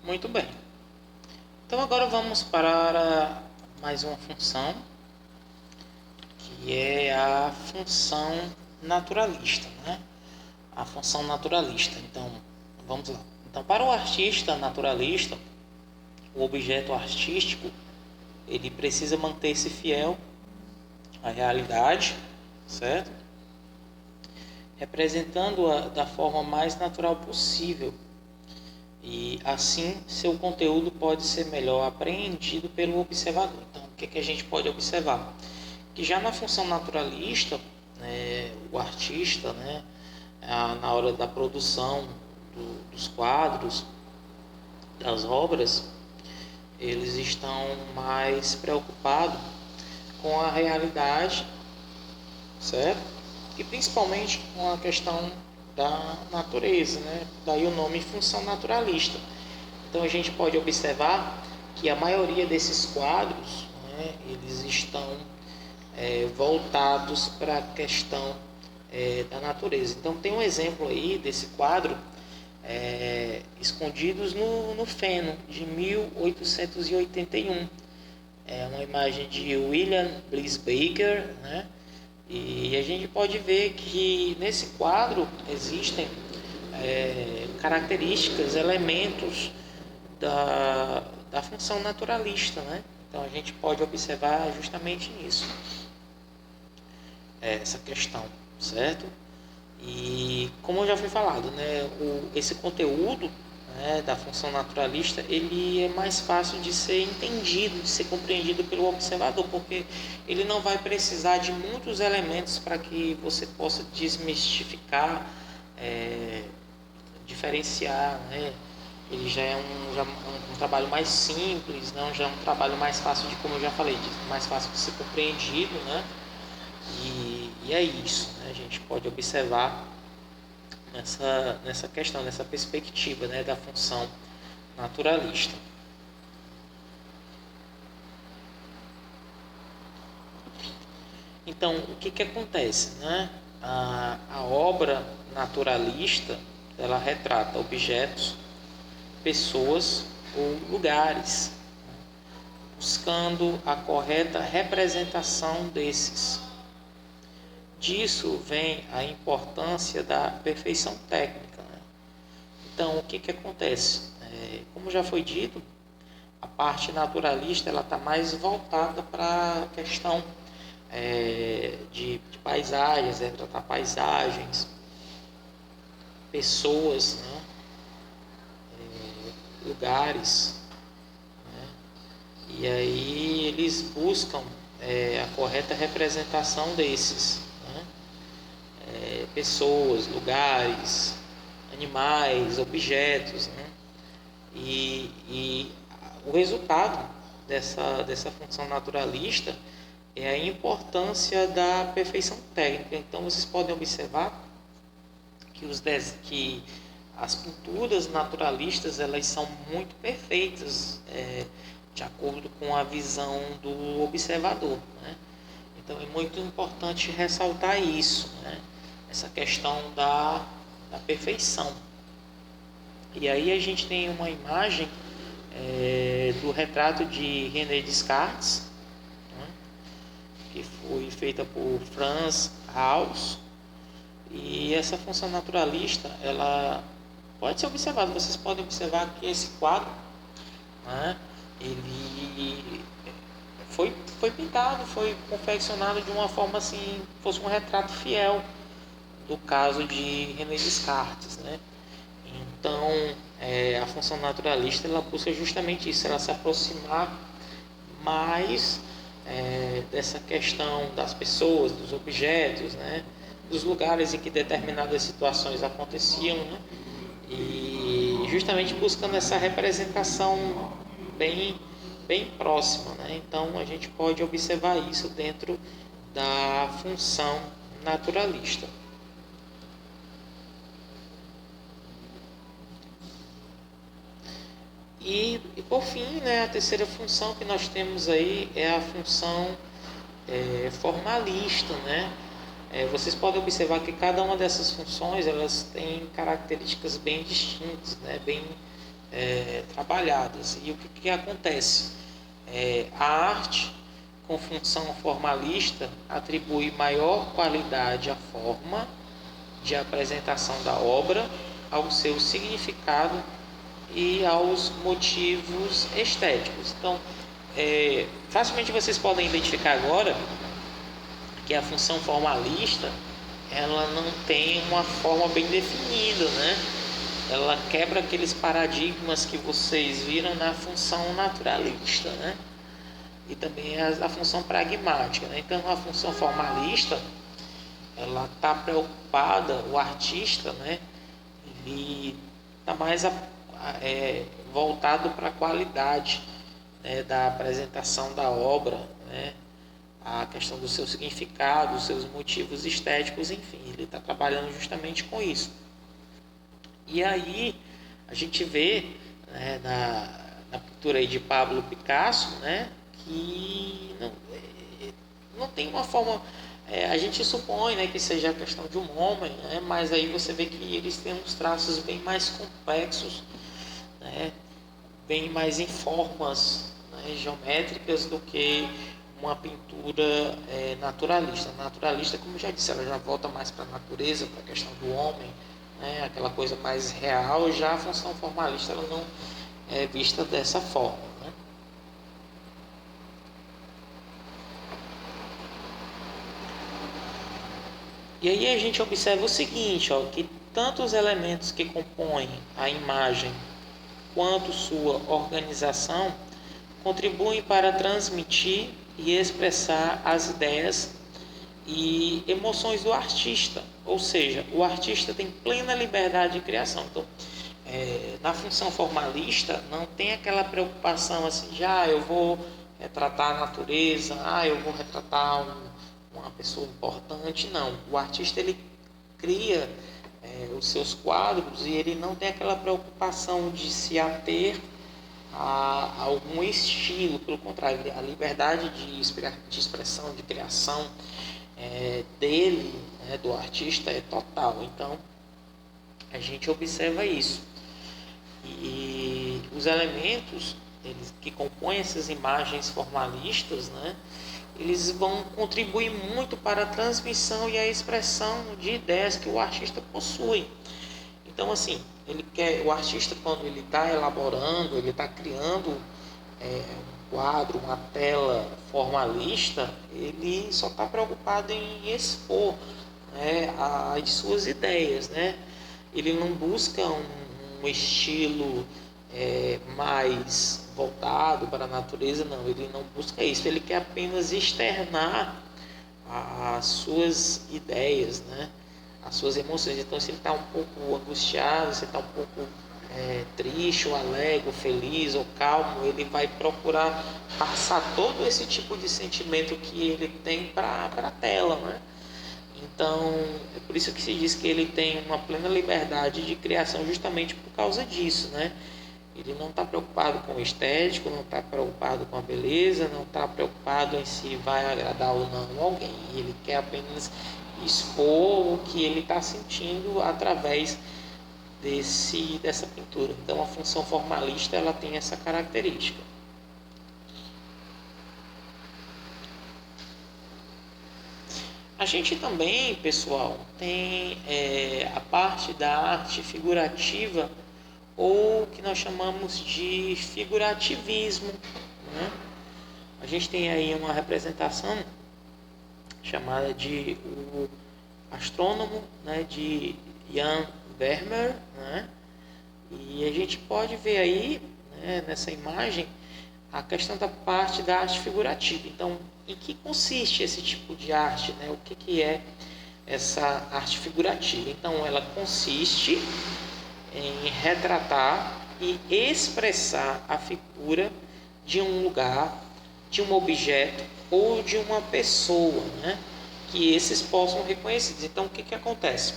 Muito bem. Então agora vamos para mais uma função, que é a função naturalista, né? A função naturalista. Então, vamos lá. Então, para o artista naturalista, o objeto artístico, ele precisa manter-se fiel à realidade, certo? Representando-a da forma mais natural possível. E assim seu conteúdo pode ser melhor apreendido pelo observador. Então, o que, que a gente pode observar? Que já na função naturalista, o artista, na hora da produção dos quadros, das obras, eles estão mais preocupados com a realidade, certo? E principalmente com a questão da natureza, né? Daí o nome função naturalista. Então a gente pode observar que a maioria desses quadros, né, eles estão voltados para a questão da natureza. Então tem um exemplo aí desse quadro, Escondidos no Feno, de 1881. É uma imagem de William Bliss Baker, né? E a gente pode ver que nesse quadro existem características, elementos da função naturalista, né? Então a gente pode observar justamente isso, essa questão, certo? E como já foi falado, né, esse conteúdo, né, da função naturalista, ele é mais fácil de ser entendido, de ser compreendido pelo observador, porque ele não vai precisar de muitos elementos para que você possa desmistificar, diferenciar, né? Ele já é um trabalho mais simples, não, já é um trabalho mais fácil de, como eu já falei, mais fácil de ser compreendido, né? E é isso, né? A gente pode observar nessa questão, nessa perspectiva, né, da função naturalista. Então, o que, que acontece? Né? A obra naturalista, ela retrata objetos, pessoas ou lugares, buscando a correta representação desses. Disso vem a importância da perfeição técnica, né? Então, o que, que acontece? Como já foi dito, a parte naturalista ela está mais voltada para a questão de paisagens, tratar paisagens, pessoas, né? Lugares, né? E aí eles buscam a correta representação desses, né? Pessoas, lugares, animais, objetos, né? E o resultado dessa função naturalista é a importância da perfeição técnica. Então vocês podem observar que as pinturas naturalistas elas são muito perfeitas, de acordo com a visão do observador, né? Então é muito importante ressaltar isso, né? Essa questão da perfeição. E aí a gente tem uma imagem do retrato de René Descartes, né, que foi feita por Franz Hals. E essa função naturalista, ela pode ser observada. Vocês podem observar que esse quadro, né, ele foi pintado, foi confeccionado de uma forma assim, fosse um retrato fiel do caso de René Descartes, né? Então, a função naturalista ela busca justamente isso, ela se aproximar mais dessa questão das pessoas, dos objetos, né? Dos lugares em que determinadas situações aconteciam, né? E justamente buscando essa representação bem próxima, né? Então, a gente pode observar isso dentro da função naturalista. E por fim, né, a terceira função que nós temos aí é a função formalista, né? Vocês podem observar que cada uma dessas funções elas têm características bem distintas, né? trabalhadas. E o que acontece? A arte com função formalista atribui maior qualidade à forma de apresentação da obra, ao seu significado e aos motivos estéticos. Então, facilmente vocês podem identificar agora que a função formalista ela não tem uma forma bem definida, né? Ela quebra aqueles paradigmas que vocês viram na função naturalista, né? E também a função pragmática, né? Então, a função formalista ela está preocupada, o artista, né? Ele está mais voltado para a qualidade, né, da apresentação da obra, né? A questão do seu significado, dos seus motivos estéticos, enfim, ele está trabalhando justamente com isso. E aí a gente vê, né, na pintura aí de Pablo Picasso, né, que não tem uma forma, a gente supõe, né, que seja a questão de um homem, né, mas aí você vê que eles têm uns traços bem mais complexos, né, bem mais em formas, né, geométricas do que uma pintura naturalista. Naturalista, como eu já disse, ela já volta mais para a natureza, para a questão do homem, né, aquela coisa mais real. Já a função formalista ela não é vista dessa forma, né? E aí a gente observa o seguinte, que tanto os elementos que compõem a imagem quanto sua organização contribuem para transmitir e expressar as ideias e emoções do artista, ou seja, o artista tem plena liberdade de criação. Então, na função formalista não tem aquela preocupação assim de eu vou retratar a natureza, eu vou retratar uma pessoa importante. Não, o artista ele cria os seus quadros e ele não tem aquela preocupação de se ater a algum estilo. Pelo contrário, a liberdade de expressão, de criação dele, né, do artista, é total. Então a gente observa isso. E os elementos que compõem essas imagens formalistas, né, eles vão contribuir muito para a transmissão e a expressão de ideias que o artista possui. Então, assim, o artista, quando ele está elaborando, ele está criando um quadro, uma tela formalista, ele só está preocupado em expor, né, as suas ideias, né? Ele não busca um estilo mais voltado para a natureza, não. Ele não busca isso. Ele quer apenas externar as suas ideias, né? As suas emoções. Então, se ele está um pouco angustiado, se está um pouco triste, ou alegre, ou feliz, ou calmo, ele vai procurar passar todo esse tipo de sentimento que ele tem para a tela, né? Então, é por isso que se diz que ele tem uma plena liberdade de criação, justamente por causa disso, né? Ele não está preocupado com o estético, não está preocupado com a beleza, não está preocupado em se vai agradar ou não alguém. Ele quer apenas expor o que ele está sentindo através dessa pintura. Então, a função formalista ela tem essa característica. A gente também, pessoal, tem a parte da arte figurativa, ou que nós chamamos de figurativismo, né? A gente tem aí uma representação chamada de O Astrônomo, né, de Jan Vermeer, né? E a gente pode ver aí, né, nessa imagem a questão da parte da arte figurativa. Então, em que consiste esse tipo de arte, né? O que é essa arte figurativa? Então, ela consiste em retratar e expressar a figura de um lugar, de um objeto ou de uma pessoa, né? Que esses possam reconhecer. Então, o que acontece?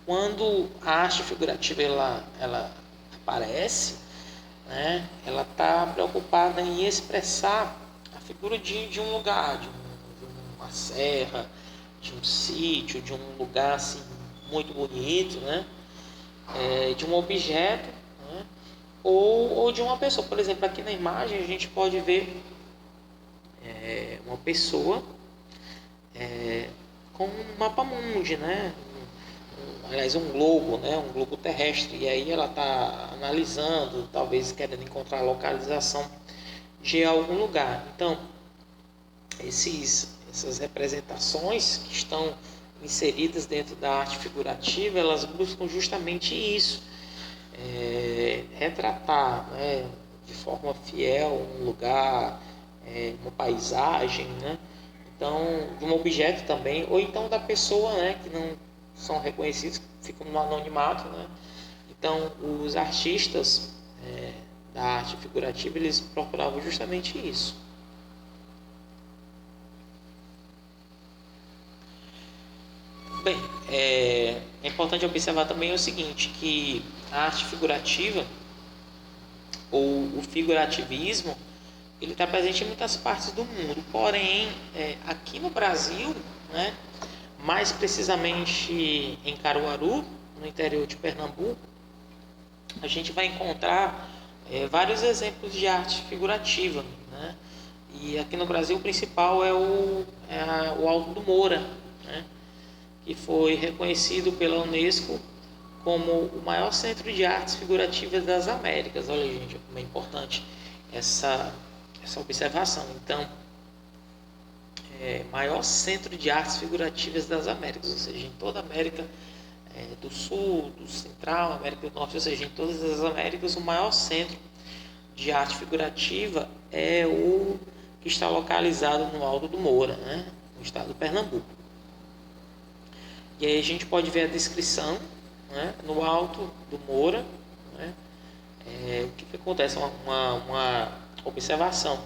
Quando a arte figurativa ela aparece, né, ela está preocupada em expressar a figura de um lugar, de uma serra, de um sítio, de um lugar assim, muito bonito, né, de um objeto, né, ou de uma pessoa. Por exemplo, aqui na imagem a gente pode ver uma pessoa com um mapa mundi, né? Aliás, um globo, né? Um globo terrestre. E aí ela está analisando, talvez querendo encontrar a localização de algum lugar. Então, essas representações que estão inseridas dentro da arte figurativa, elas buscam justamente isso, retratar, né, de forma fiel um lugar, uma paisagem, né, então, de um objeto também, ou então da pessoa, né, que não são reconhecidos, ficam no anonimato, né. Então, os artistas da arte figurativa, eles procuravam justamente isso. Bem, é importante observar também o seguinte, que a arte figurativa, ou o figurativismo, ele está presente em muitas partes do mundo. Porém, aqui no Brasil, né, mais precisamente em Caruaru, no interior de Pernambuco, a gente vai encontrar vários exemplos de arte figurativa, né? E aqui no Brasil o principal é o Alto do Moura, né? Que foi reconhecido pela Unesco como o maior centro de artes figurativas das Américas. Olha, gente, como é importante essa observação. Então, maior centro de artes figurativas das Américas, ou seja, em toda a América do Sul, do Central, América do Norte, ou seja, em todas as Américas, o maior centro de arte figurativa é o que está localizado no Alto do Moura, né, no estado do Pernambuco. E aí a gente pode ver a descrição, né, no Alto do Moura, né, o que acontece, uma observação,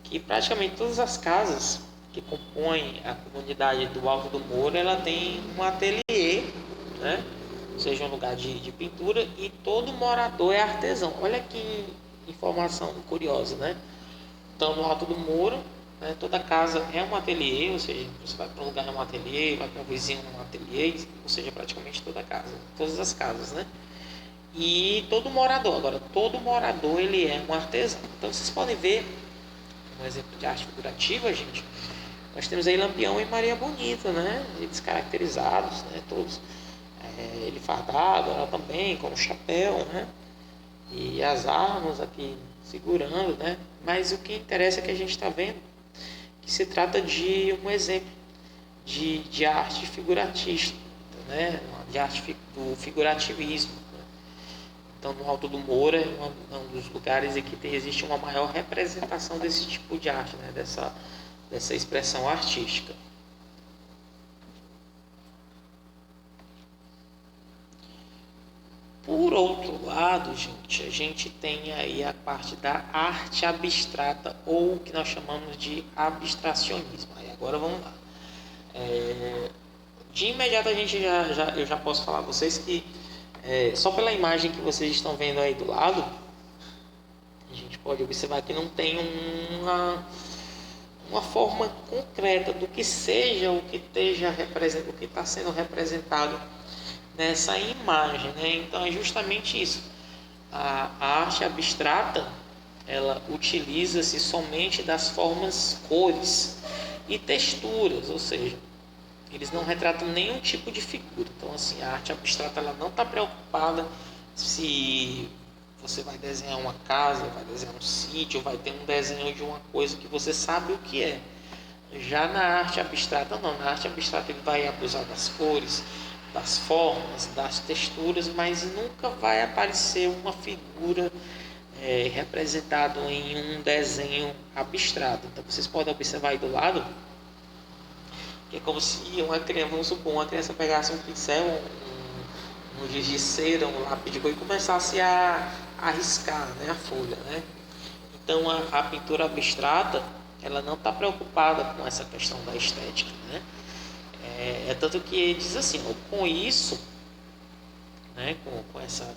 que praticamente todas as casas que compõem a comunidade do Alto do Moura, ela tem um ateliê, né, ou seja, um lugar de pintura, e todo morador é artesão. Olha que informação curiosa, né? Então, no Alto do Moura, né, toda casa é um ateliê, ou seja, você vai para um lugar é um ateliê, vai para um vizinho um ateliê, ou seja, praticamente toda casa, todas as casas, né? E todo morador, agora, todo morador ele é um artesão. Então, vocês podem ver um exemplo de arte figurativa, gente. Nós temos aí Lampião e Maria Bonita, né? Eles caracterizados, né? Todos, ele fardado, ela também, com o chapéu, né? E as armas aqui segurando, né? Mas o que interessa é que a gente está vendo que se trata de um exemplo de arte figuratista, né? De arte do figurativismo. Né? Então, no Alto do Moura é um dos lugares em que existe uma maior representação desse tipo de arte, né? Dessa expressão artística. Por outro lado, gente, a gente tem aí a parte da arte abstrata, ou o que nós chamamos de abstracionismo. Aí agora vamos lá. De imediato eu já posso falar a vocês que só pela imagem que vocês estão vendo aí do lado, a gente pode observar que não tem uma forma concreta do que seja o que está sendo representado nessa imagem, né? Então é justamente isso. A arte abstrata, ela utiliza-se somente das formas, cores e texturas, ou seja, eles não retratam nenhum tipo de figura. Então, assim, a arte abstrata ela não está preocupada se você vai desenhar uma casa, vai desenhar um sítio, vai ter um desenho de uma coisa que você sabe o que é. Já na arte abstrata não, na arte abstrata ele vai abusar das cores, das formas, das texturas, mas nunca vai aparecer uma figura representada em um desenho abstrato. Então vocês podem observar aí do lado que é como se vamos supor, uma criança pegasse um pincel, um giz de cera, um lápis de cor e começasse a riscar, né, a folha, né? Então a pintura abstrata ela não está preocupada com essa questão da estética, né? Tanto que diz assim, com isso, né, com essa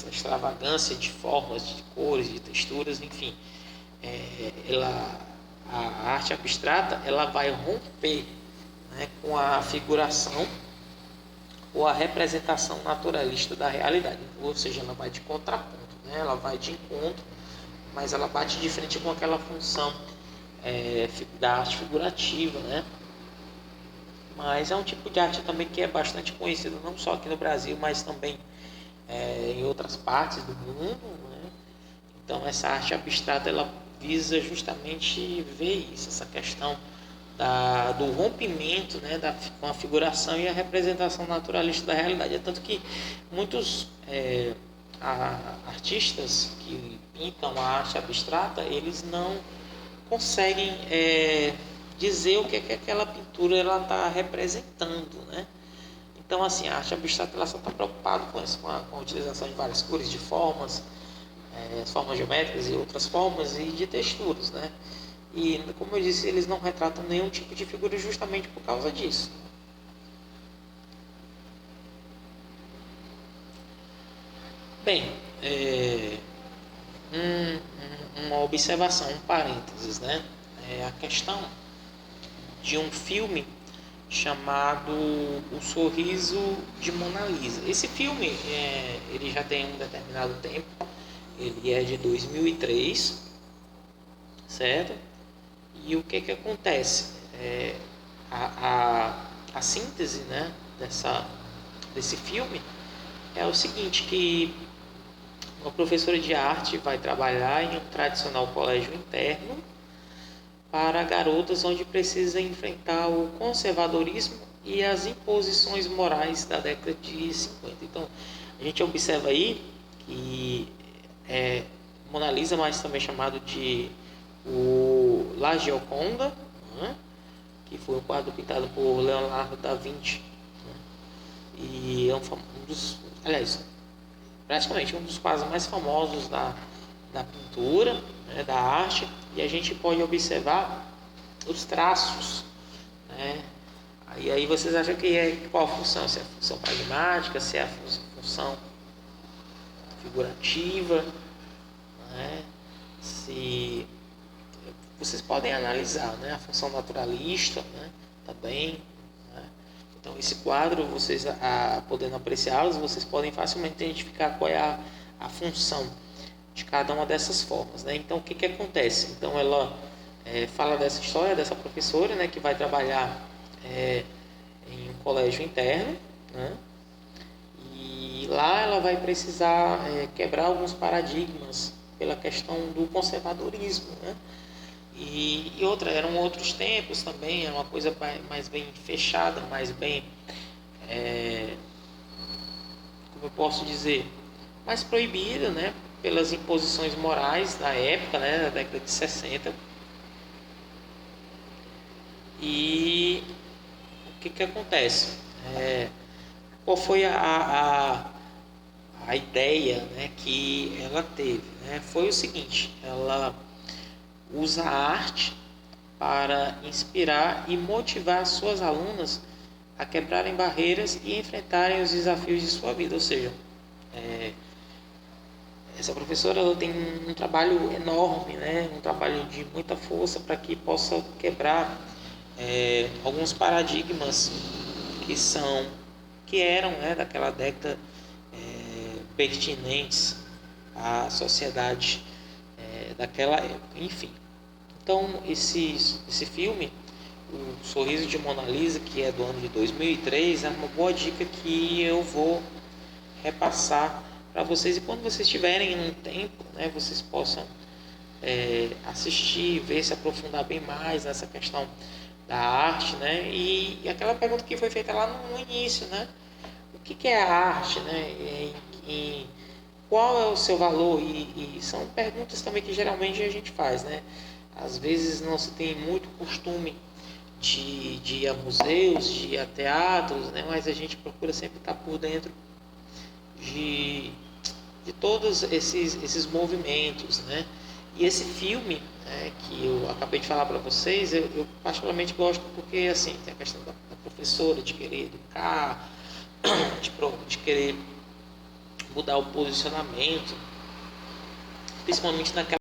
extravagância de formas, de cores, de texturas, enfim, a arte abstrata ela vai romper, né, com a figuração ou a representação naturalista da realidade, ou seja, ela vai de contraponto, né? Ela vai de encontro, mas ela bate de frente com aquela função da arte figurativa, né? Mas é um tipo de arte também que é bastante conhecido, não só aqui no Brasil, mas também em outras partes do mundo, né? Então essa arte abstrata ela visa justamente ver isso, essa questão do rompimento, né, com a figuração e a representação naturalista da realidade. É tanto que muitos artistas que pintam a arte abstrata, eles não conseguem dizer o que é que aquela pintura ela está representando, né? Então, assim, a arte abstrata ela só está preocupada com isso, com a utilização de várias cores, de formas, formas geométricas e outras formas e de texturas, né? E, como eu disse, eles não retratam nenhum tipo de figura justamente por causa disso. Bem, uma observação, um parênteses, né? A questão de um filme chamado O Sorriso de Mona Lisa. Esse filme, ele já tem um determinado tempo, ele é de 2003, certo? E o que acontece? A síntese, né, desse filme é o seguinte, que uma professora de arte vai trabalhar em um tradicional colégio interno para garotas onde precisa enfrentar o conservadorismo e as imposições morais da década de 50. Então, a gente observa aí que Mona Lisa, mas também chamado de o La Gioconda, né? Que foi um quadro pintado por Leonardo da Vinci, né? E é praticamente um dos quadros mais famosos da pintura, né, da arte, e a gente pode observar os traços, né? Aí vocês acham que qual a função? Se é a função pragmática, se é a função figurativa, né? Se vocês podem analisar, né, a função naturalista, né, também, né? Então esse quadro, vocês podendo apreciá-los, vocês podem facilmente identificar qual é a função de cada uma dessas formas, né? Então o que acontece? Então ela fala dessa história dessa professora, né, que vai trabalhar em um colégio interno, né? E lá ela vai precisar quebrar alguns paradigmas pela questão do conservadorismo, né? E eram outros tempos também, era uma coisa mais bem fechada, mais bem, como eu posso dizer, mais proibida, né, pelas imposições morais da época, né, da década de 60. E o que acontece? Qual foi a ideia, né, que ela teve? Né? Foi o seguinte, ela usa a arte para inspirar e motivar suas alunas a quebrarem barreiras e enfrentarem os desafios de sua vida. Ou seja, essa professora ela tem um trabalho enorme, né? Um trabalho de muita força para que possa quebrar alguns paradigmas que eram, né, daquela década, pertinentes à sociedade daquela época. Enfim, então esse filme, O Sorriso de Mona Lisa, que é do ano de 2003, é uma boa dica que eu vou repassar para vocês, e quando vocês tiverem um tempo, né, vocês possam assistir, ver, se aprofundar bem mais nessa questão da arte, né? E aquela pergunta que foi feita lá no início, né? O que é a arte, né? E qual é o seu valor? E são perguntas também que geralmente a gente faz, né? Às vezes não se tem muito costume de ir a museus, de ir a teatros, né? Mas a gente procura sempre estar por dentro de todos esses movimentos, né? E esse filme, né, que eu acabei de falar para vocês, eu particularmente gosto porque, assim, tem a questão da professora de querer educar, de querer mudar o posicionamento, principalmente naquela